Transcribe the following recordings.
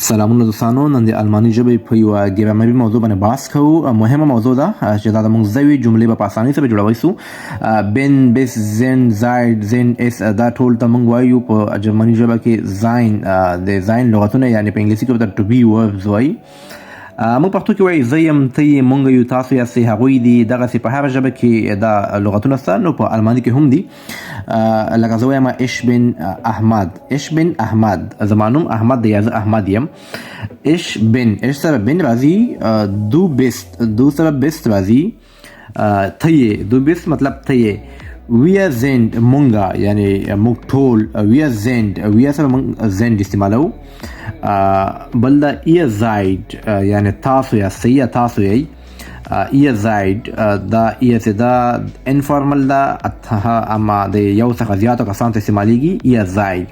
سلامونه دوستانو، نن د الماني ژبې په یوه ګرامري موضوع باندې بحث کوو. مهمه موضوع ده چې دا د موږ زوی جملې به په اسانۍ سره جوړولی سو. بن، بس، زن، زاید، زن، اس، دا ټول ته موږ وایو په جرمني ژبه کې زاین. د زاین لغتونه یعنی په انګلیسي کې ورته ټو بي وربز وایي. موږ پښتو کې وایي زه یم، ته یې، موږ یو، تاسو یاستئ، هغوی دي. دغسې په هره ژبه کې دا لغتونه شته، نو په الماني کې هم دي. لکه زه وایم اش بن احمد، اش بن احمد، زما نوم احمد دی یا زه احمد یم. اش بن، اش سره بن راځي. دو بیست، دو سره بیست راځي. ته یې، دو بیست مطلب ته یې. ویا زند، مونږه یعنی موږ ټول. ویا زند، ویا سره موږ زند استعمالو. بل دا ihr seid یعنی تاسو یاستئ یا تاسو یئ. ihr seid دا ihr چې دا انفارمل ده، اما د یو څخه زیاتو کسانو ته استعمالیږي. ihr seid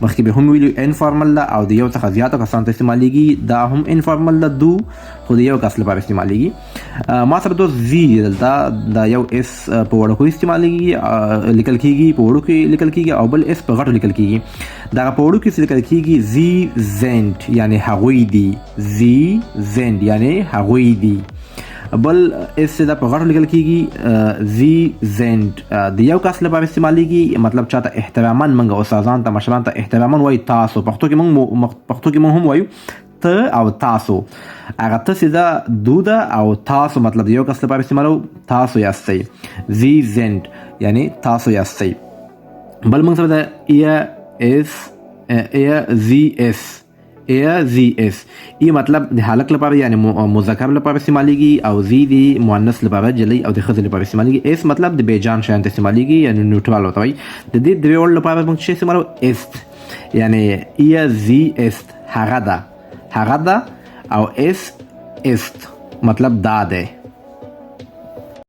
مخکې به هم ویلو انفارمل ده او د یو څخه زیاتو کسانو ته استعمالیږي. دا هم انفارمل ده، دو خو د یو کس لپاره استعمالیږي. ما سره دوست زی دلته دا یو اس په وړوکو استعمالیږي، لیکل کیږي په وړو کې لیکل کیږي، او بل اس په غټو لیکل کیږي. دغه په وړو کې لیکل کیږي زی زند یعنی هغوی دي. زی زند یعنی هغوی دي. بل اس دا په غټو لیکل کیږي زی زند. د یو کس لپاره استعمالیږي، مطلب چاته احتراما، منګه استادان ته مشران ته احتراما وایي تاسو. پښتو کې موږ هم وایو ته او تاسو. هغه ته چې دا دو ده، او تاسو مطلب د یو کس لپاره استعمالو، تاسو یاستئ. زی زند یعنی تاسو یاستئ. بل موږ سره د ایا زی اس، ایا زی اس. ای مطلب د هلک لپاره یعنی مذکر لپاره استعمالیږي، او زی دی مؤنث لپاره جلی او د ښځې لپاره استعمالیږي. اس مطلب د بیجان شیانو ته استعمالیږي یعنی نیوټرال ورته وایي. د دې درې وړو لپاره موږ څه استعمالو؟ است یعنی ایا زی است هغه ده، هغه ده، او اس است مطلب دا ده.